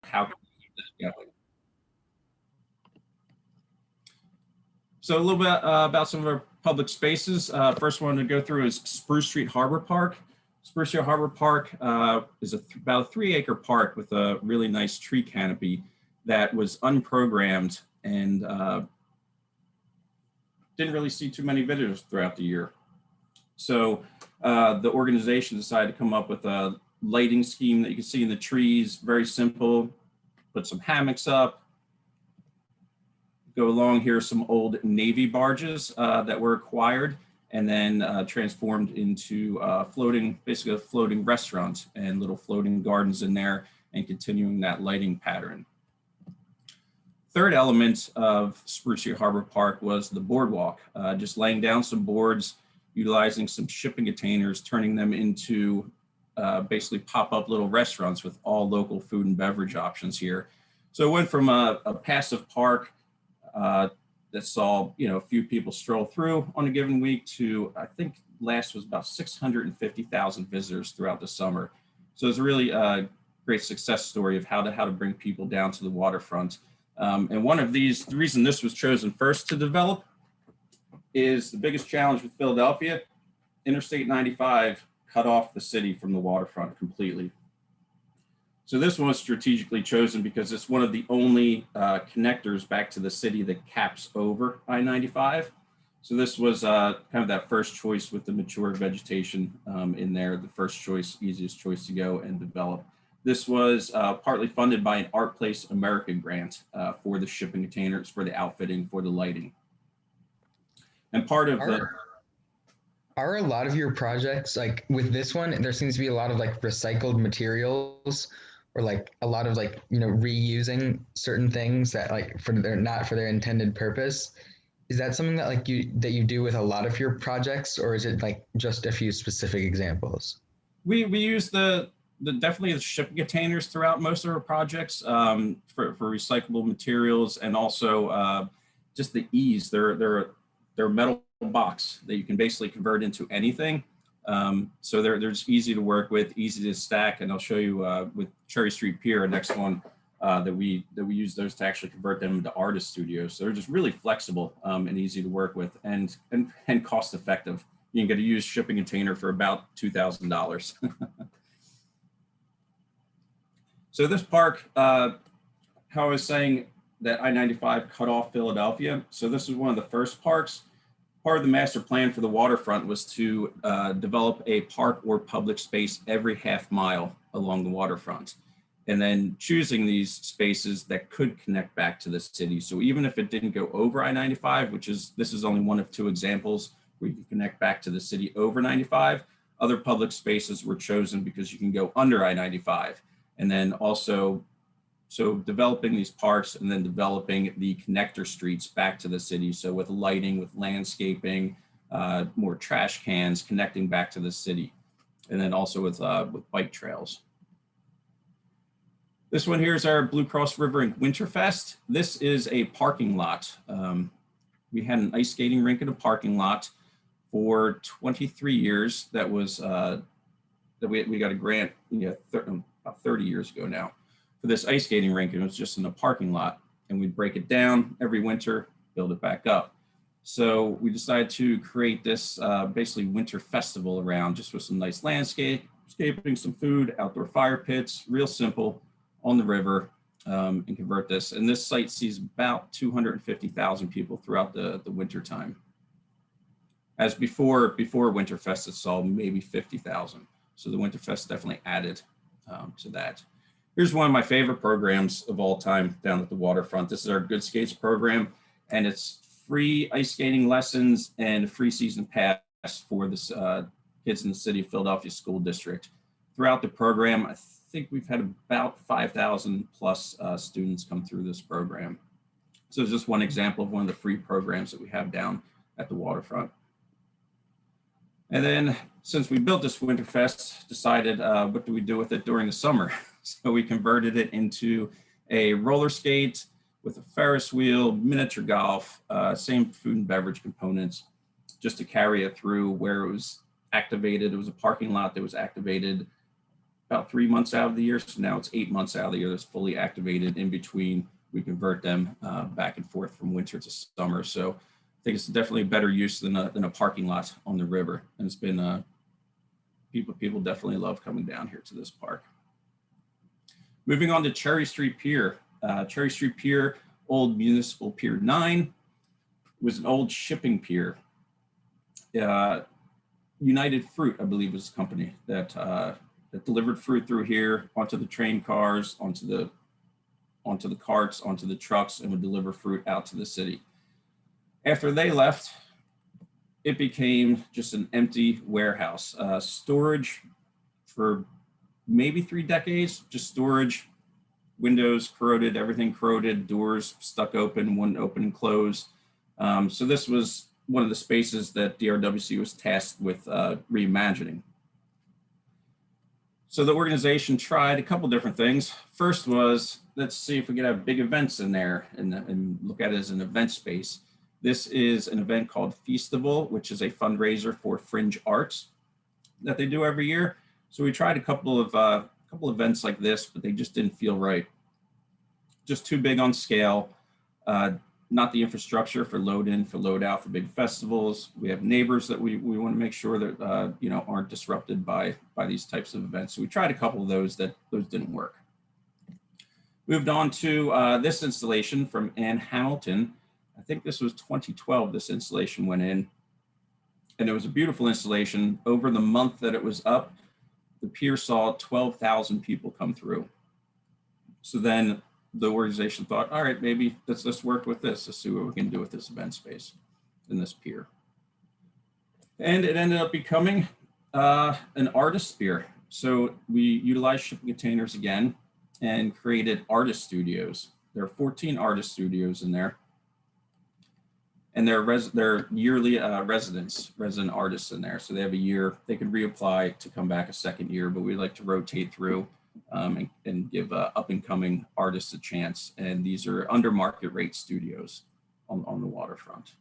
how can we keep this going? So a little bit about some of our public spaces. First one to go through is Spruce Street Harbor Park. Spruce Street Harbor Park is about a 3-acre park with a really nice tree canopy that was unprogrammed and didn't really see too many visitors throughout the year. So the organization decided to come up with a lighting scheme that you can see in the trees, very simple. Put some hammocks up. Go along here, some old Navy barges that were acquired and then transformed into basically a floating restaurant and little floating gardens in there and continuing that lighting pattern. Third element of Spruce Street Harbor Park was the boardwalk, just laying down some boards, utilizing some shipping containers, turning them into basically pop-up little restaurants with all local food and beverage options here. So it went from a passive park that saw a few people stroll through on a given week to, I think last was about 650,000 visitors throughout the summer. So it's really a great success story of how to bring people down to the waterfront. And one of these, the reason this was chosen first to develop is the biggest challenge with Philadelphia. Interstate 95 cut off the city from the waterfront completely. So this one was strategically chosen because it's one of the only connectors back to the city that caps over I-95. So this was kind of that first choice with the mature vegetation in there, the first choice, easiest choice to go and develop. This was partly funded by an Art Place America grant for the shipping containers, for the outfitting, for the lighting. And part of Are a lot of your projects, like with this one, there seems to be a lot of like recycled materials or like a lot of like, reusing certain things that like not for their intended purpose. Is that something that like you do with a lot of your projects, or is it like just a few specific examples? We use definitely the shipping containers throughout most of our projects for recyclable materials, and also just the ease. They're a metal box that you can basically convert into anything. So they're just easy to work with, easy to stack, and I'll show you with Cherry Street Pier, next one, that we use those to actually convert them into artist studios. So they're just really flexible and easy to work with, and cost effective. You can get a used shipping container for about $2,000. So this park, how I was saying that I-95 cut off Philadelphia. So this was one of the first parks. Part of the master plan for the waterfront was to develop a park or public space every half mile along the waterfront, and then choosing these spaces that could connect back to the city. So even if it didn't go over I-95, this is only one of 2 examples where you can connect back to the city over 95, other public spaces were chosen because you can go under I-95. And then also, so developing these parks and then developing the connector streets back to the city. So with lighting, with landscaping, more trash cans connecting back to the city. And then also with bike trails. This one here is our Blue Cross River and Winterfest. This is a parking lot. We had an ice skating rink in a parking lot for 23 years. That was, that we got a grant about 30 years ago now for this ice skating rink, and it was just in a parking lot, and we'd break it down every winter, build it back up. So we decided to create this basically winter festival around, just with some nice landscaping, some food, outdoor fire pits, real simple, on the river, and convert this. And this site sees about 250,000 people throughout the winter time. As before Winterfest, it saw maybe 50,000. So the Winterfest definitely added to that. Here's one of my favorite programs of all time down at the waterfront. This is our Good Skates program, and it's free ice skating lessons and free season pass for the kids in the City of Philadelphia School District. Throughout the program, I think we've had about 5,000 plus students come through this program. So it's just one example of one of the free programs that we have down at the waterfront. And then since we built this Winterfest, decided what do we do with it during the summer? So we converted it into a roller skate with a Ferris wheel, miniature golf, same food and beverage components, just to carry it through where it was activated. It was a parking lot that was activated about 3 months out of the year. So now it's 8 months out of the year that's fully activated. In between, we convert them back and forth from winter to summer. So I think it's definitely a better use than a parking lot on the river. And it's been, people definitely love coming down here to this park. Moving on to Cherry Street Pier. Cherry Street Pier, old Municipal Pier 9, was an old shipping pier. United Fruit, I believe, was the company that delivered fruit through here onto the train cars, onto the carts, onto the trucks, and would deliver fruit out to the city. After they left, it became just an empty warehouse. Storage for maybe 3 decades, just storage, windows corroded, everything corroded, doors stuck open, wouldn't open and close. So this was one of the spaces that DRWC was tasked with reimagining. So the organization tried a couple different things. First was, let's see if we could have big events in there and look at it as an event space. This is an event called Feastival, which is a fundraiser for fringe arts that they do every year. So we tried a couple events like this, but they just didn't feel right. Just too big on scale, not the infrastructure for load in, for load out, for big festivals. We have neighbors that we want to make sure that aren't disrupted by these types of events. So we tried a couple of those didn't work. Moved on to this installation from Ann Hamilton. I think this was 2012, this installation went in. And it was a beautiful installation. Over the month that it was up, the pier saw 12,000 people come through. So then the organization thought, all right, maybe let's work with this. Let's see what we can do with this event space in this pier. And it ended up becoming an artist pier. So we utilized shipping containers again and created artist studios. There are 14 artist studios in there. And they're yearly resident artists in there. So they have a year, they can reapply to come back a second year, but we like to rotate through and give up and coming artists a chance. And these are under market rate studios on the waterfront.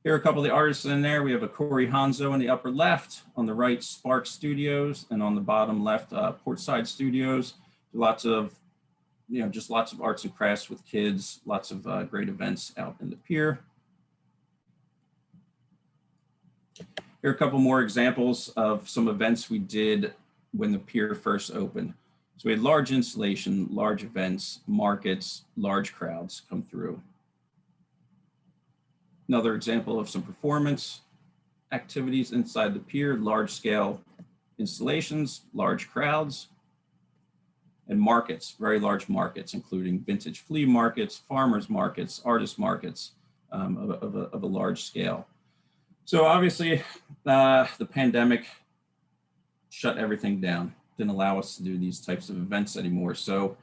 Here are a couple of the artists in there. We have a Corey Hanzo in the upper left, on the right, Spark Studios, and on the bottom left, Portside Studios. Lots of arts and crafts with kids, lots of great events out in the pier. Here are a couple more examples of some events we did when the pier first opened. So we had large installation, large events, markets, large crowds come through. Another example of some performance activities inside the pier, large scale installations, large crowds, and markets, very large markets, including vintage flea markets, farmers markets, artist markets of a large scale. So obviously the pandemic shut everything down, didn't allow us to do these types of events anymore. So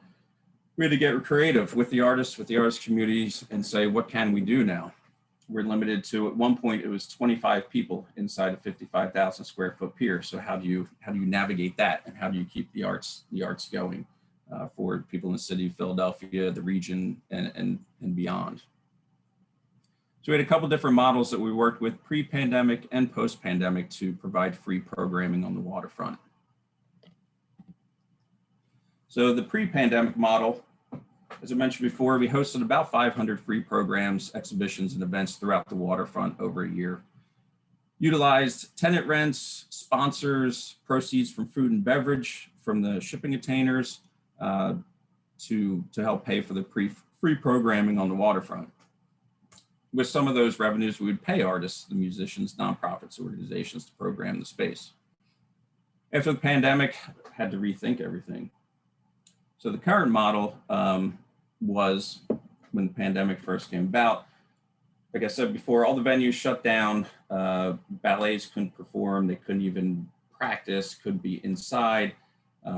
we had to get creative with the artists, with the artist communities, and say, what can we do now? We're limited to, at one point, it was 25 people inside a 55,000 square foot pier. So how do you navigate that, and how do you keep the arts going for people in the city of Philadelphia, the region, and beyond? So we had a couple different models that we worked with pre-pandemic and post-pandemic to provide free programming on the waterfront. So the pre-pandemic model, as I mentioned before, we hosted about 500 free programs, exhibitions, and events throughout the waterfront over a year. Utilized tenant rents, sponsors, proceeds from food and beverage, from the shipping containers to help pay for the free programming on the waterfront. With some of those revenues, we would pay artists, the musicians, nonprofits, organizations to program the space. After the pandemic, had to rethink everything. So the current model was, when the pandemic first came about, like I said before, all the venues shut down, ballets couldn't perform, they couldn't even practice, couldn't be inside,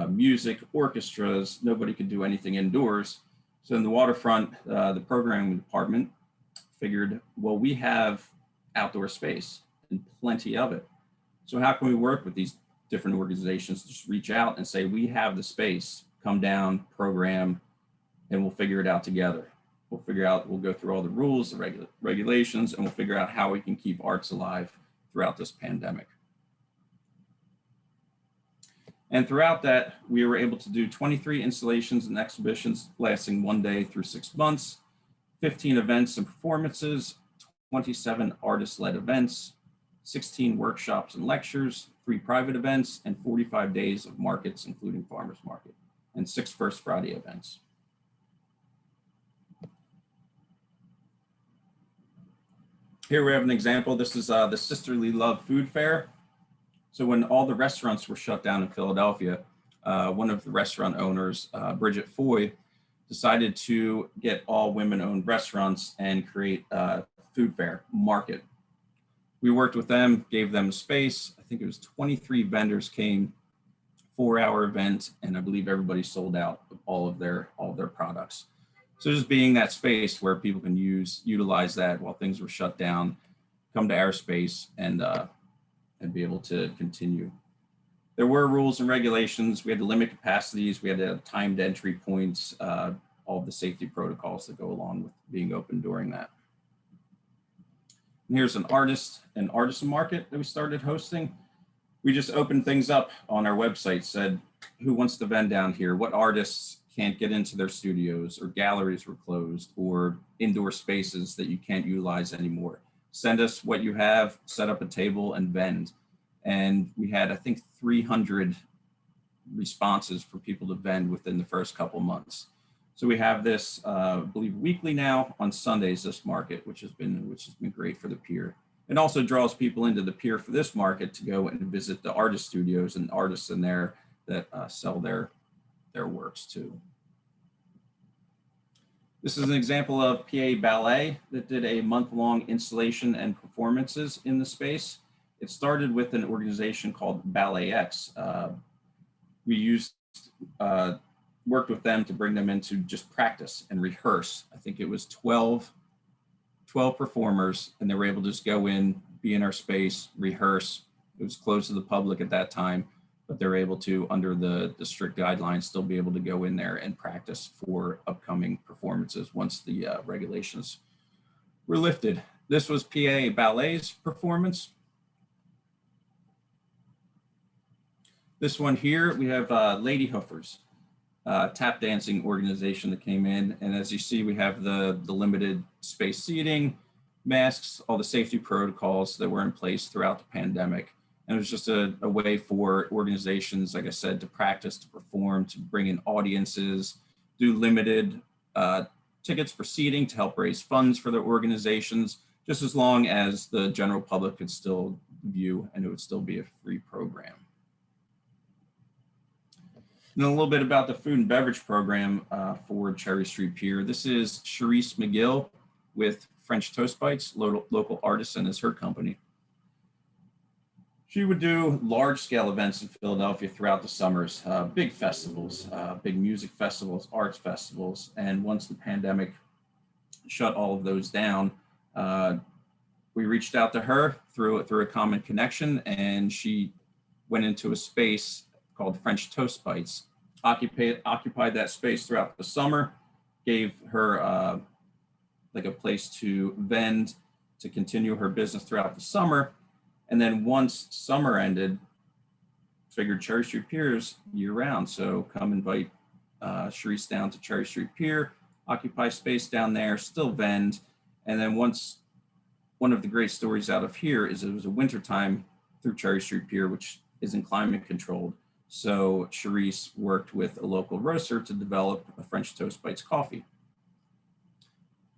music, orchestras, nobody could do anything indoors. So in the waterfront, the programming department figured, well, we have outdoor space and plenty of it. So how can we work with these different organizations to just reach out and say, we have the space, come down, program, and we'll figure it out together. We'll go through all the rules, the regulations, and we'll figure out how we can keep arts alive throughout this pandemic. And throughout that, we were able to do 23 installations and exhibitions lasting 1 day through 6 months, 15 events and performances, 27 artist-led events, 16 workshops and lectures, 3 private events, and 45 days of markets, including farmers market, and 6 First Friday events. Here we have an example. This is the Sisterly Love Food Fair. So when all the restaurants were shut down in Philadelphia, one of the restaurant owners, Bridget Foy, decided to get all women-owned restaurants and create a food fair market. We worked with them, gave them space. I think it was 23 vendors came, 4-hour event, and I believe everybody sold out of all of their products. So just being that space where people can utilize that while things were shut down, come to our space and be able to continue. There were rules and regulations. We had to limit capacities. We had to have timed entry points, all the safety protocols that go along with being open during that. And here's an artisan market that we started hosting. We just opened things up on our website, said, who wants to vend down here? What artists can't get into their studios, or galleries were closed, or indoor spaces that you can't utilize anymore? Send us what you have, set up a table and vend. And we had, I think, 300 responses for people to vend within the first couple months. So we have this, I believe, weekly now on Sundays, this market, which has been great for the Pier. It also draws people into the Pier for this market to go and visit the artist studios and artists in there that sell their works too. This is an example of PA Ballet that did a month-long installation and performances in the space. It started with an organization called Ballet X. We worked with them to bring them into just practice and rehearse. I think it was 12 performers, and they were able to just go in, be in our space, rehearse. It was closed to the public at that time, but they're able to, under the strict guidelines, still be able to go in there and practice for upcoming performances once the regulations were lifted. This was PA Ballet's performance. This one here, we have Lady Hoofers, tap dancing organization that came in. And as you see, we have the limited space seating, masks, all the safety protocols that were in place throughout the pandemic. And it was just a way for organizations, like I said, to practice, to perform, to bring in audiences, do limited tickets for seating to help raise funds for their organizations, just as long as the general public could still view and it would still be a free program. And a little bit about the food and beverage program for Cherry Street Pier. This is Charisse McGill with French Toast Bites, local artisan is her company. She would do large-scale events in Philadelphia throughout the summers, big festivals, big music festivals, arts festivals. And once the pandemic shut all of those down, we reached out to her through a common connection, and she went into a space called French Toast Bites, occupied that space throughout the summer, gave her like a place to vend, to continue her business throughout the summer. And then once summer ended, figured Cherry Street Pier's year round. So come invite Charisse down to Cherry Street Pier, occupy space down there, still vend. And then once, one of the great stories out of here is it was a wintertime through Cherry Street Pier, which isn't climate controlled. So Charisse worked with a local roaster to develop a French Toast Bites coffee,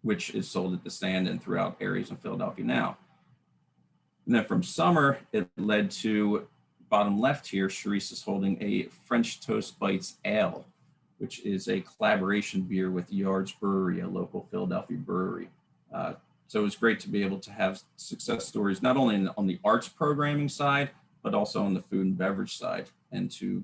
which is sold at the stand and throughout areas in Philadelphia now. And then from summer, it led to, bottom left here, Charisse is holding a French Toast Bites Ale, which is a collaboration beer with Yards Brewery, a local Philadelphia brewery. So it was great to be able to have success stories, not only on the arts programming side, but also on the food and beverage side, and to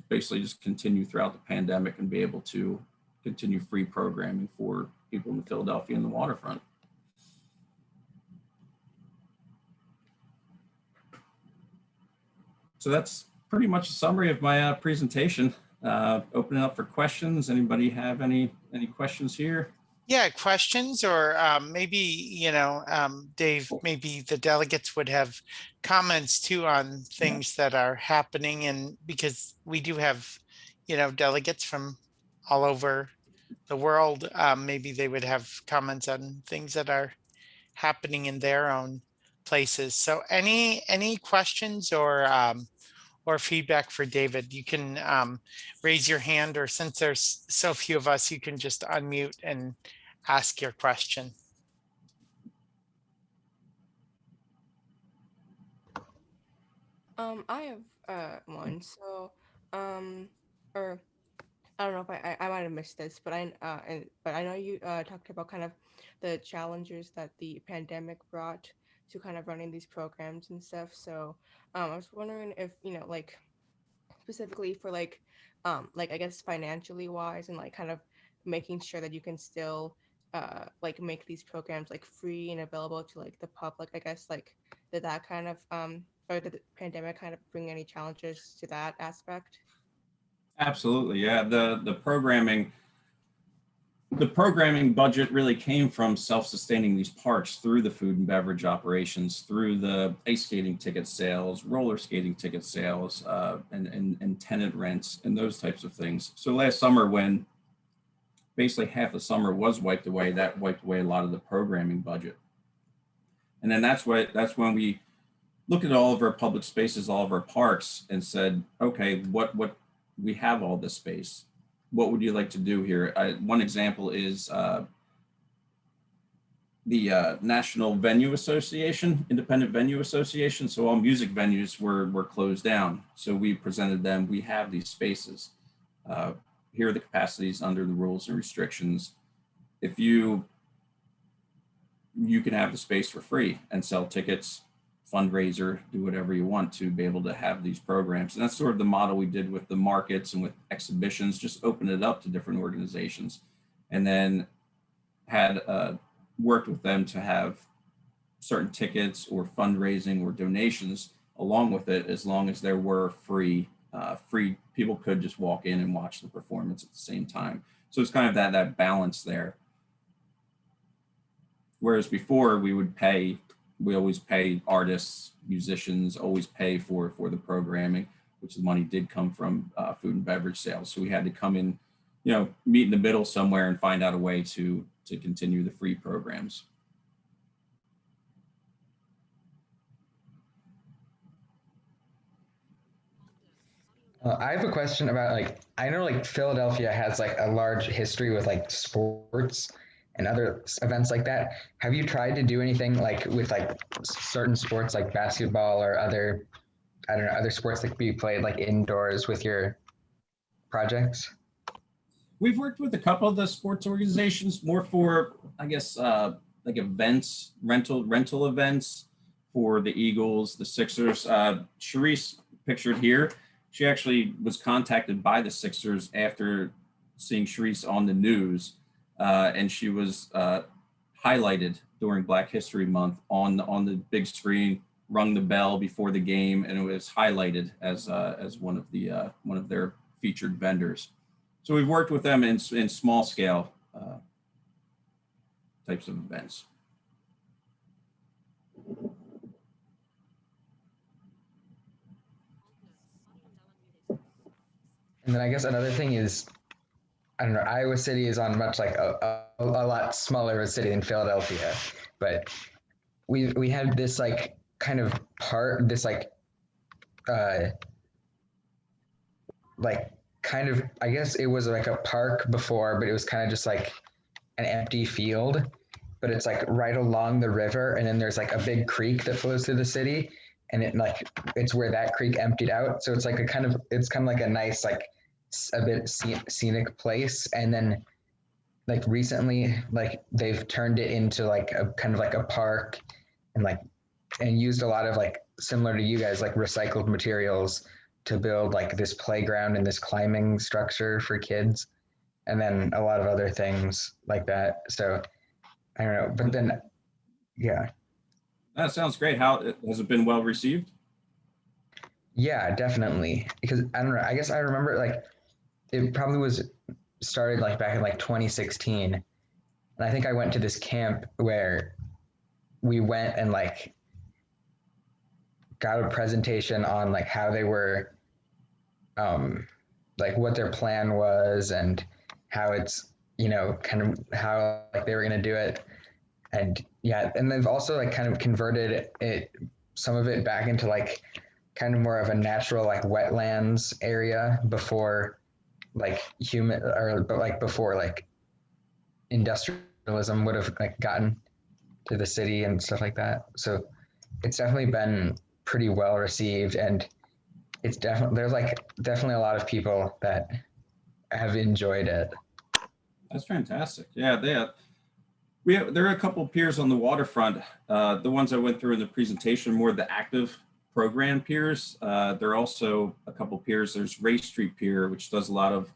basically just continue throughout the pandemic and be able to continue free programming for people in Philadelphia and the waterfront. So that's pretty much a summary of my presentation. Opening up for questions. Anybody have any questions here? Yeah, questions or maybe, Dave, maybe the delegates would have comments too on Yeah, things that are happening. And because we do have, delegates from all over the world, maybe they would have comments on things that are happening in their own places. So any questions or feedback for David, you can raise your hand, or since there's so few of us, you can just unmute and ask your question. I have one. So, or I don't know if I might have missed this, but but I know you talked about kind of the challenges that the pandemic brought to kind of running these programs and stuff. So, I was wondering if like specifically for like I guess financially wise and like kind of making sure that you can still like make these programs like free and available to like the public. I guess like did that kind of or did the pandemic kind of bring any challenges to that aspect? absolutely. Yeah, the programming budget really came from self-sustaining these parks through the food and beverage operations, through the ice skating ticket sales, roller skating ticket sales, and tenant rents and those types of things. So last summer, when basically half the summer was wiped away, that wiped away a lot of the programming budget. And then that's when we looked at all of our public spaces, all of our parks, and said, okay, what we have all this space. What would you like to do here? One example is the National Venue Association, Independent Venue Association. So all music venues were closed down. So we presented them, we have these spaces. Here are the capacities under the rules and restrictions. If you can have the space for free and sell tickets, fundraiser, do whatever you want to be able to have these programs. And that's sort of the model we did with the markets and with exhibitions, just open it up to different organizations. And then had worked with them to have certain tickets or fundraising or donations along with it, as long as there were free people could just walk in and watch the performance at the same time. So it's kind of that balance there. Whereas before we always pay artists, musicians, always pay for the programming, which the money did come from food and beverage sales. So we had to come in, meet in the middle somewhere and find out a way to continue the free programs. I have a question about like I know like Philadelphia has like a large history with like sports and other events like that. Have you tried to do anything like with like certain sports like basketball or other I don't know other sports that could be played like indoors with your projects? We've worked with a couple of the sports organizations more for, I guess, like events, rental events for the Eagles, the Sixers. Charisse pictured here, she actually was contacted by the Sixers after seeing Charisse on the news, and she was highlighted during Black History Month on the big screen, rung the bell before the game, and it was highlighted as one of their featured vendors. So we've worked with them in small scale types of events. And then I guess another thing is I don't know Iowa City is on much like a lot smaller of a city than Philadelphia, but we had this like kind of part this uh like kind of I guess it was like a park before, but it was kind of just like an empty field. But it's like right along the river, and then there's like a big creek that flows through the city, and it's where that creek emptied out. So it's kind of like a nice like a bit scenic place, and then like recently like they've turned it into like a kind of like a park and like and used a lot of like similar to you guys like recycled materials to build like this playground and this climbing structure for kids and then a lot of other things like that. So I don't know, but then yeah. That sounds great. How has it been well received? Yeah, definitely. Because I don't know, I guess I remember like it probably was started like back in like 2016. And I think I went to this camp where we went and like got a presentation on like how they were, like what their plan was and how it's, you know, kind of how like they were going to do it. And yeah, and they've also like kind of converted it, some of it back into like kind of more of a natural like wetlands area before like human, or but like before like industrialism would have like gotten to the city and stuff like that. So it's definitely been pretty well received, and it's definitely, there's like definitely a lot of people that have enjoyed it. That's fantastic. Yeah, there are a couple of piers on the waterfront. The ones I went through in the presentation, more the active program piers. There are also a couple of piers. There's Race Street Pier, which does a lot of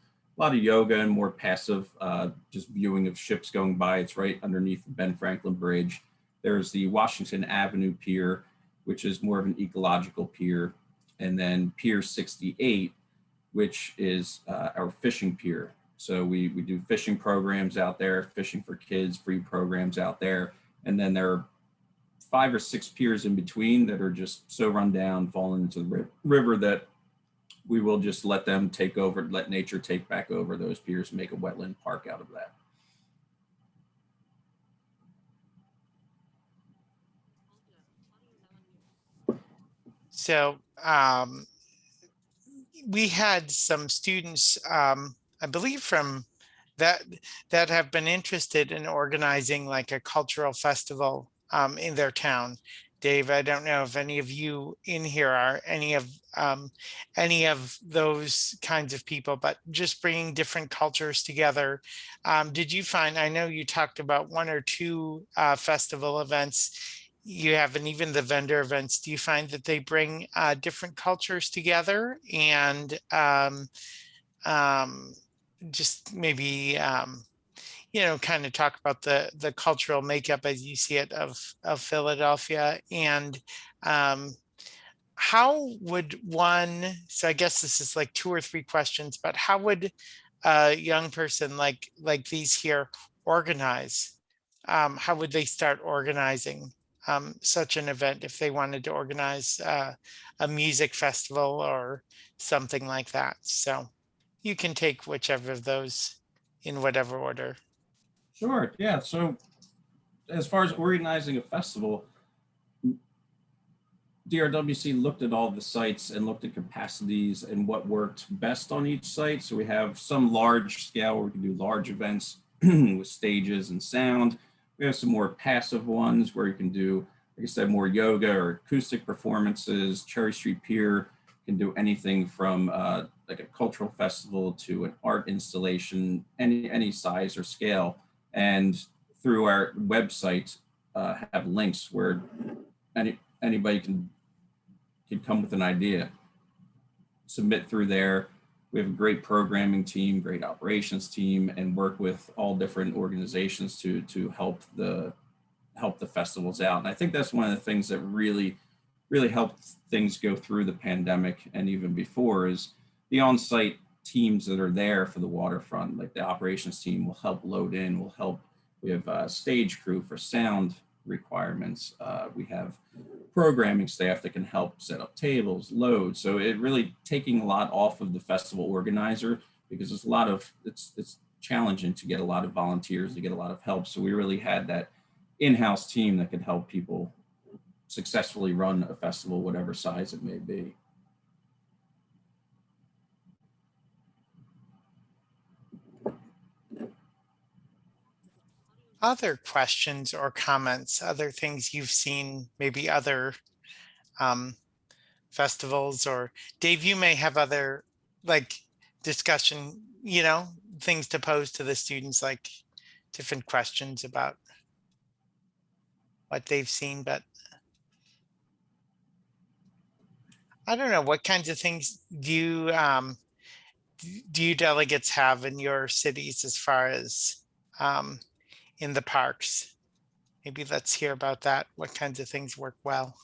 yoga and more passive, just viewing of ships going by. It's right underneath the Ben Franklin Bridge. There's the Washington Avenue Pier, which is more of an ecological pier, and then Pier 68, which is our fishing pier. So we do fishing programs out there, fishing for kids, free programs out there. And then there are 5 or 6 piers in between that are just so run down, falling into the river that we will just let them take over, let nature take back over those piers and make a wetland park out of that. So we had some students, I believe from that have been interested in organizing like a cultural festival in their town. Dave, I don't know if any of you in here are any of those kinds of people, but just bringing different cultures together. Did you find, I know you talked about 1 or 2 festival events you have, and even the vendor events, do you find that they bring different cultures together and just maybe kind of talk about the cultural makeup as you see it of Philadelphia, and how would one, so I guess this is like 2 or 3 questions, but how would a young person like these here organize? How would they start organizing such an event if they wanted to organize a music festival or something like that? So you can take whichever of those in whatever order. Sure. Yeah. So as far as organizing a festival, DRWC looked at all the sites and looked at capacities and what worked best on each site. So we have some large scale where we can do large events with stages and sound. We have some more passive ones where you can do, like I said, more yoga or acoustic performances. Cherry Street Pier can do anything from like a cultural festival to an art installation, any size or scale. And through our website, have links where anybody can come with an idea, submit through there. We have a great programming team, great operations team, and work with all different organizations to help the festivals out. And I think that's one of the things that really helped things go through the pandemic and even before is the on-site teams that are there for the waterfront. Like the operations team will help load in, will help. We have a stage crew for sound requirements. We have programming staff that can help set up tables, load. So it really taking a lot off of the festival organizer, because there's a lot of, it's challenging to get a lot of volunteers, to get a lot of help. So we really had that in-house team that could help people successfully run a festival, whatever size it may be. Other questions or comments, other things you've seen, maybe other festivals, or Dave, you may have other like discussion, things to pose to the students, like different questions about what they've seen, but I don't know, what kinds of things do you delegates have in your cities as far as in the parks? Maybe let's hear about that. What kinds of things work well?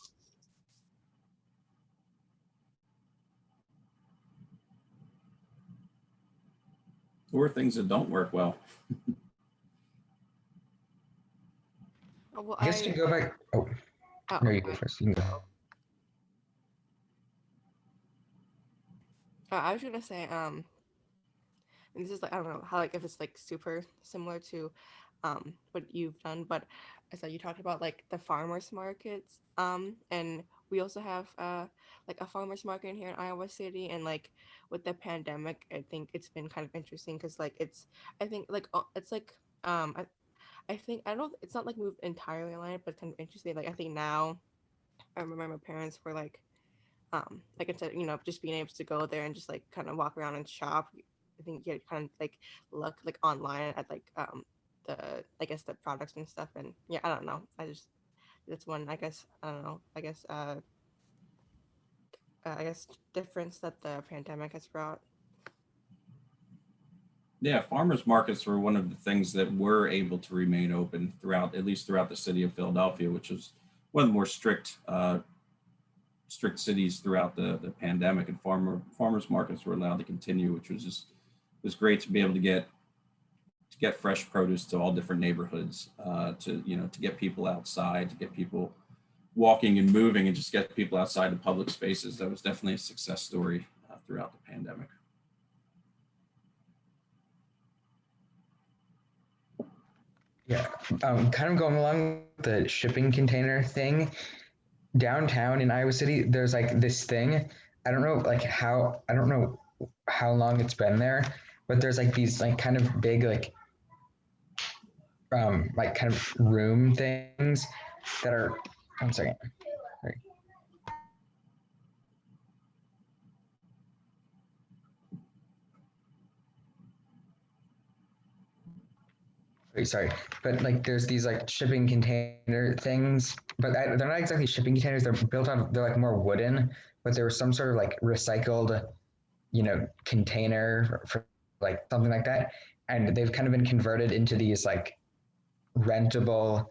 Or things that don't work well. Well, I guess to go back. Oh, no, you go first. You can go. I was gonna say, and this is like, I don't know how, like, if it's like super similar to what you've done, but I saw you talked about like the farmers markets, and we also have like a farmers market in here in Iowa City, and like with the pandemic, I think it's been kind of interesting because like it's, I think like it's like I think I don't, it's not like moved entirely online, but kind of interesting. Like I think now I remember my parents were like instead, just being able to go there and just like kind of walk around and shop. I think you had kind of like look like online at like the, I guess, the products and stuff. And yeah, I don't know, I just, that's one, I guess, I don't know, I guess difference that the pandemic has brought. Yeah, farmers markets were one of the things that were able to remain open throughout, at least throughout the city of Philadelphia, which was one of the more strict cities throughout the pandemic, and farmers markets were allowed to continue, which was just, was great to be able to get fresh produce to all different neighborhoods, to get people outside, to get people walking and moving, and just get people outside the public spaces. That was definitely a success story throughout the pandemic. Yeah, kind of going along with the shipping container thing. Downtown in Iowa City, there's like this thing. I don't know how long it's been there, but there's like these like kind of big like kind of room things that are. One second. Sorry. Sorry, but like there's these like shipping container things, but they're not exactly shipping containers. They're like more wooden, but there was some sort of like recycled, container for like something like that, and they've kind of been converted into these like rentable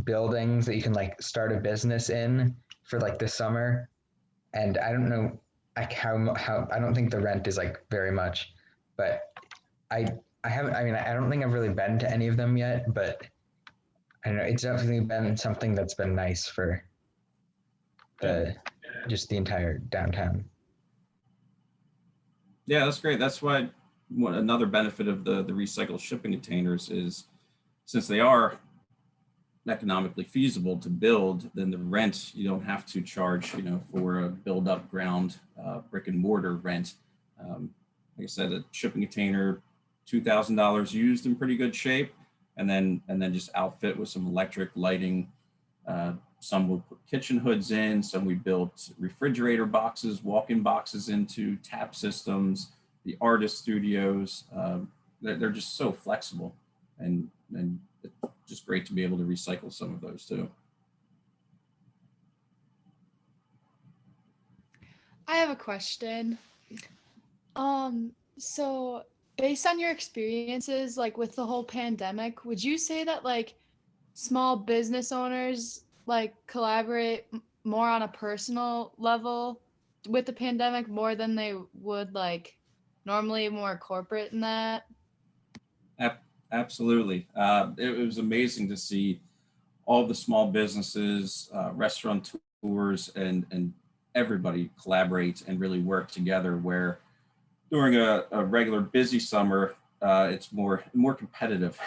buildings that you can like start a business in for like the summer. And I don't know like how I don't think the rent is like very much, but I I haven't, I mean, I don't think I've really been to any of them yet, but I don't know, it's definitely been something that's been nice for the just the entire downtown. Yeah, that's great. That's why another benefit of the recycled shipping containers is, since they are economically feasible to build, then the rent, you don't have to charge, for a build up ground brick and mortar rent. Like I said, a shipping container, $2,000 used in pretty good shape, and then just outfit with some electric lighting. Some will put kitchen hoods in, some we built refrigerator boxes, walk-in boxes into tap systems, the artist studios. They're just so flexible, and it's just great to be able to recycle some of those too. I have a question. So based on your experiences, like with the whole pandemic, would you say that like small business owners like collaborate more on a personal level with the pandemic more than they would like normally more corporate in that? Absolutely. It was amazing to see all the small businesses, restaurateurs, and everybody collaborate and really work together. Where during a regular busy summer, it's more competitive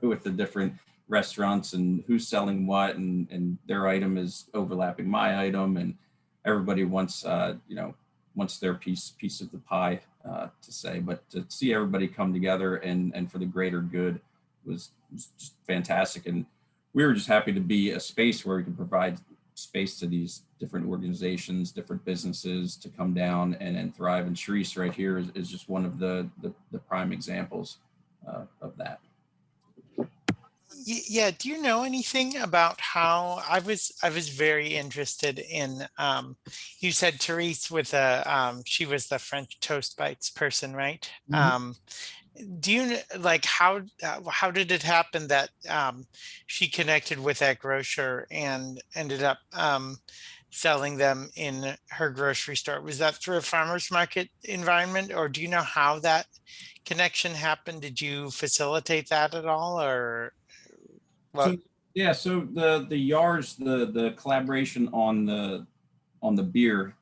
with the different restaurants and who's selling what, and their item is overlapping my item, and everybody wants wants their piece of the pie, to say. But to see everybody come together and for the greater good was just fantastic. And we were just happy to be a space where we can provide space to these different organizations, different businesses to come down and thrive. And Sharice right here is just one of the prime examples of that. Yeah, do you know anything about how I was very interested in you said Therese with she was the French Toast Bites person, right? Mhm. Do you like how did it happen that she connected with that grocer and ended up selling them in her grocery store? Was that through a farmer's market environment, or do you know how that connection happened? Did you facilitate that at all, or So what? Yeah, so the yards, the collaboration on the beer,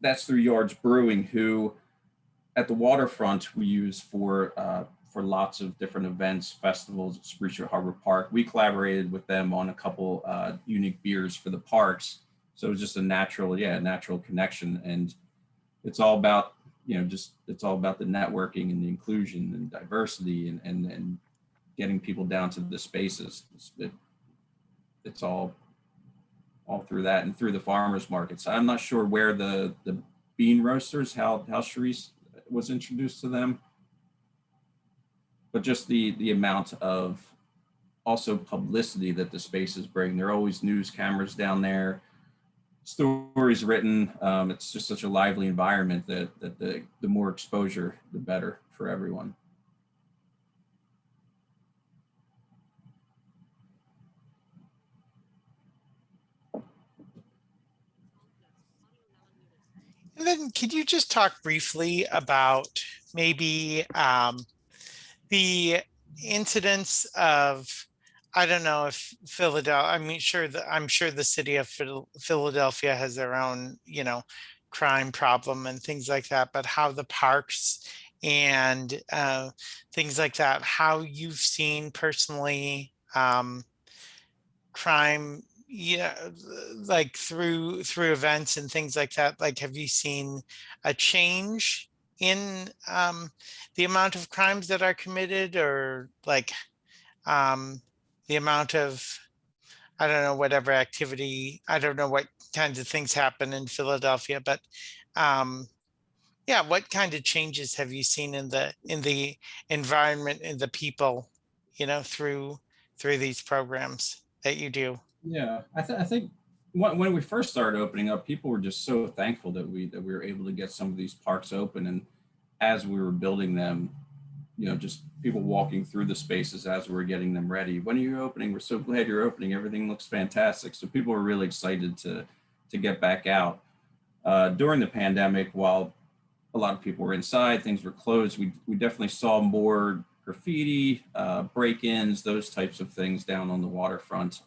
that's through Yards Brewing, who at the Waterfront we use for lots of different events, festivals at Spruce Harbor Park. We collaborated with them on a couple unique beers for the parks, so it was just a natural connection, and it's all about it's all about the networking and the inclusion and diversity and getting people down to the spaces. It's all through that and through the farmers markets. I'm not sure where the bean roasters, how Charisse was introduced to them, but just the amount of also publicity that the spaces bring. There are always news cameras down there, stories written. It's just such a lively environment that the more exposure, the better for everyone. And then could you just talk briefly about maybe the incidents of, I don't know if Philadelphia, I'm sure the city of Philadelphia has their own, crime problem and things like that, but how the parks and things like that, how you've seen personally crime, yeah, like through events and things like that. Like, have you seen a change in the amount of crimes that are committed, or like um, the amount of, I don't know, whatever activity, I don't know what kinds of things happen in Philadelphia, but um, yeah, what kind of changes have you seen in the environment and the people, through these programs that you do? Yeah, I think when we first started opening up, people were just so thankful that we were able to get some of these parks open, and as we were building them, just people walking through the spaces as we were getting them ready. When are you opening? We're so glad you're opening. Everything looks fantastic. So people were really excited to get back out. During the pandemic, while a lot of people were inside, things were closed, we definitely saw more graffiti, break-ins, those types of things down on the waterfront.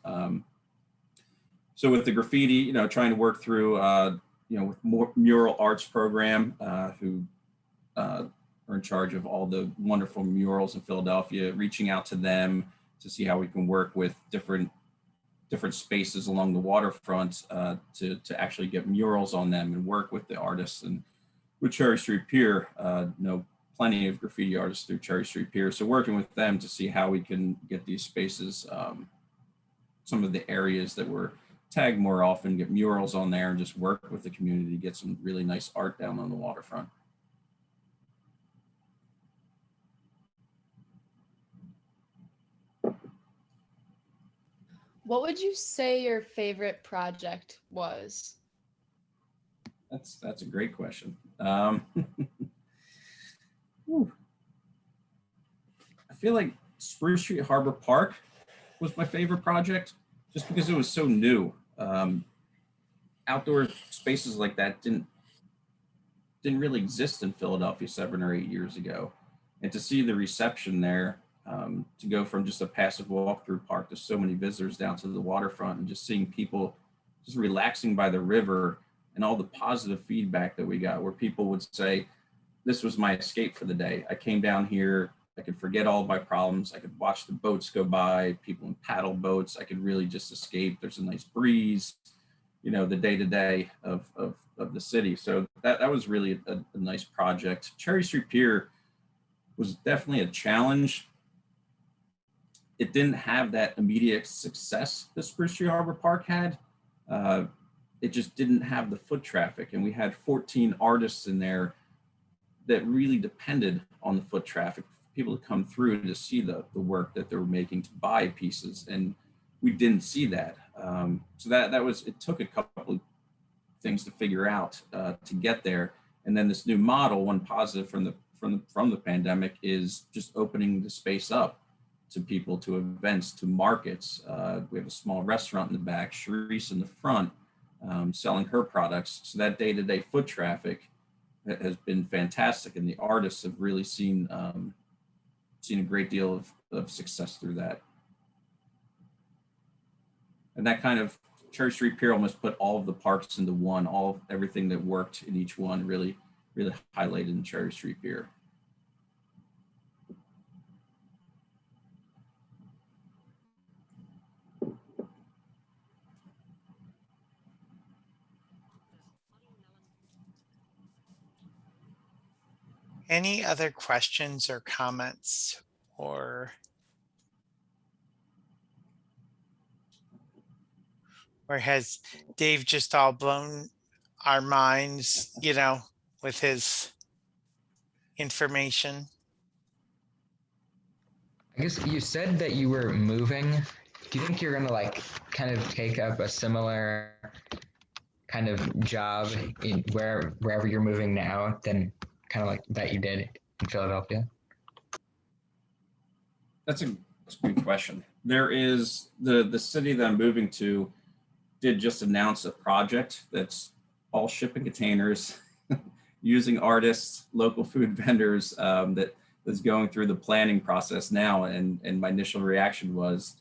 So with the graffiti, trying to work through, with more mural arts program, who are in charge of all the wonderful murals in Philadelphia, reaching out to them to see how we can work with different spaces along the waterfront to actually get murals on them and work with the artists. And with Cherry Street Pier, know plenty of graffiti artists through Cherry Street Pier. So working with them to see how we can get these spaces, some of the areas that were tagged more often, get murals on there and just work with the community to get some really nice art down on the waterfront. What would you say your favorite project was? That's a great question. I feel like Spruce Street Harbor Park was my favorite project, just because it was so new. Outdoor spaces like that didn't really exist in Philadelphia 7 or 8 years ago, and to see the reception there, to go from just a passive walkthrough park to so many visitors down to the waterfront, and just seeing people just relaxing by the river, and all the positive feedback that we got, where people would say, this was my escape for the day. I came down here, I could forget all of my problems. I could watch the boats go by, people in paddle boats. I could really just escape. There's a nice breeze, the day-to-day of the city. So that was really a nice project. Cherry Street Pier was definitely a challenge. It didn't have that immediate success that Spruce Street Harbor Park had. It just didn't have the foot traffic. And we had 14 artists in there that really depended on the foot traffic, people to come through to see the work that they were making, to buy pieces. And we didn't see that. So it took a couple of things to figure out to get there. And then this new model, one positive from the pandemic, is just opening the space up to people, to events, to markets. We have a small restaurant in the back, Charisse in the front, selling her products. So that day-to-day foot traffic has been fantastic, and the artists have really seen a great deal of success through that. And that kind of Cherry Street Pier almost put all of the parks into one, everything that worked in each one really highlighted in Cherry Street Pier. Any other questions or comments, or has Dave just all blown our minds, you know, with his information? I guess you said that you were moving. Do you think you're gonna like kind of take up a similar kind of job in wherever you're moving now than kind of like that you did in Philadelphia? That's a good question. There is the city that I'm moving to did just announce a project that's all shipping containers using artists, local food vendors, that is going through the planning process now. And my initial reaction was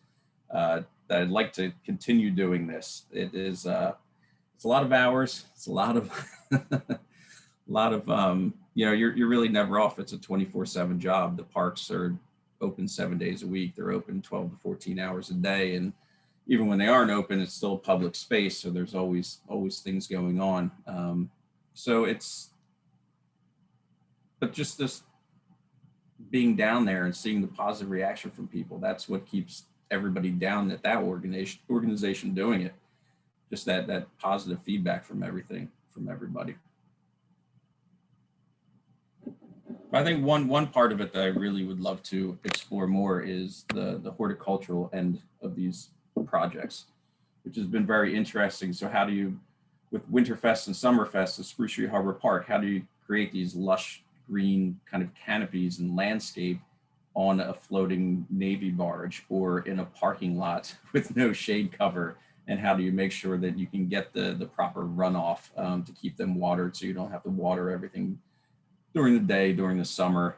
that I'd like to continue doing this. It is it's a lot of hours. It's a lot of you know, you're really never off. It's a 24/7 job. The parks are open 7 days a week. They're open 12 to 14 hours a day, and even when they aren't open, it's still public space. So there's always things going on. So it's, but just this being down there and seeing the positive reaction from people, that's what keeps everybody down at that organization doing it. Just that positive feedback from everybody. I think one part of it that I really would love to explore more is the horticultural end of these projects, which has been very interesting. So how do you, with Winterfest and Summerfest at Spruce Street Harbor Park, how do you create these lush green kind of canopies and landscape on a floating Navy barge or in a parking lot with no shade cover? And how do you make sure that you can get the proper runoff to keep them watered so you don't have to water everything during the day, during the summer,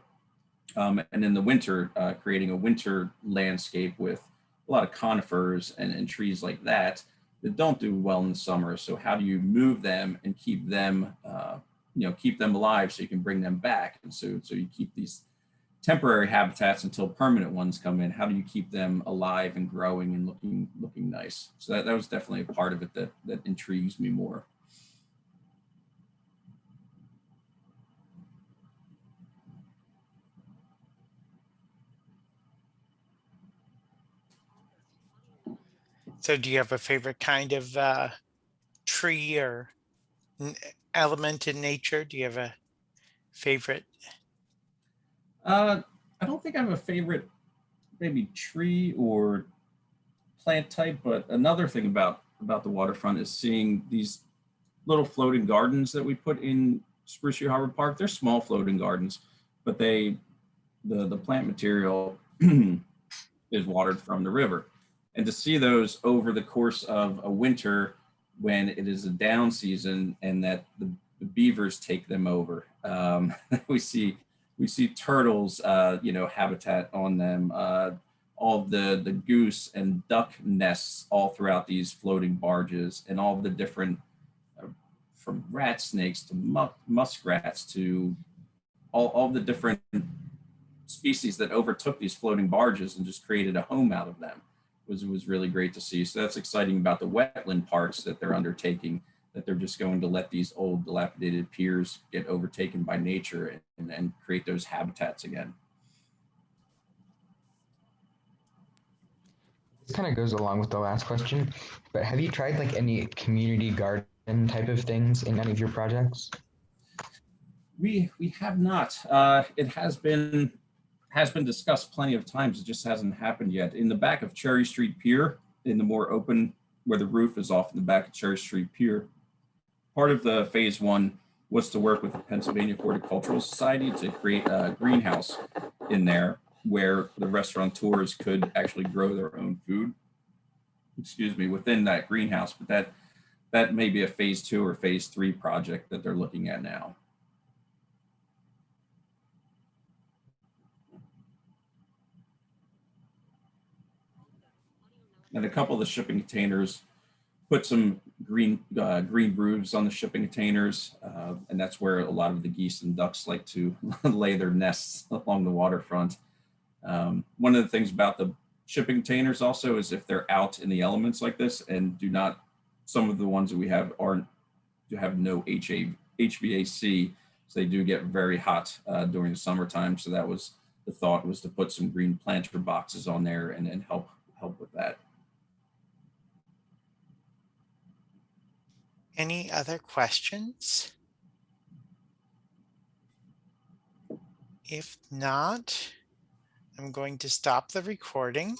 and in the winter, creating a winter landscape with a lot of conifers and trees like that don't do well in the summer. So how do you move them and keep them, keep them alive so you can bring them back? And so you keep these temporary habitats until permanent ones come in. How do you keep them alive and growing and looking nice? So that was definitely a part of it that intrigues me more. So do you have a favorite kind of tree or element in nature? Do you have a favorite? I don't think I have a favorite maybe tree or plant type, but another thing about the waterfront is seeing these little floating gardens that we put in Spruce Street Harbor Park. They're small floating gardens, but the plant material is watered from the river. And to see those over the course of a winter when it is a down season and that the beavers take them over, we see turtles, habitat on them, all the goose and duck nests all throughout these floating barges, and all the different, from rat snakes to muskrats to all the different species that overtook these floating barges and just created a home out of them. Was really great to see. So that's exciting about the wetland parks that they're undertaking, that they're just going to let these old dilapidated piers get overtaken by nature and create those habitats again. This kind of goes along with the last question, but have you tried like any community garden type of things in any of your projects? We have not. It has been discussed plenty of times. It just hasn't happened yet. In the back of Cherry Street Pier, in the more open, where the roof is off in the back of Cherry Street Pier, part of the phase one was to work with the Pennsylvania Horticultural Society to create a greenhouse in there where the restaurateurs could actually grow their own food, within that greenhouse. But that may be a phase 2 or phase 3 project that they're looking at now. And a couple of the shipping containers put some green roofs on the shipping containers, and that's where a lot of the geese and ducks like to lay their nests along the waterfront. One of the things about the shipping containers also is if they're out in the elements like this and do not, some of the ones that we have aren't, do have no HVAC, so they do get very hot during the summertime. So that was the thought, was to put some green planter boxes on there and help with that. Any other questions? If not, I'm going to stop the recording.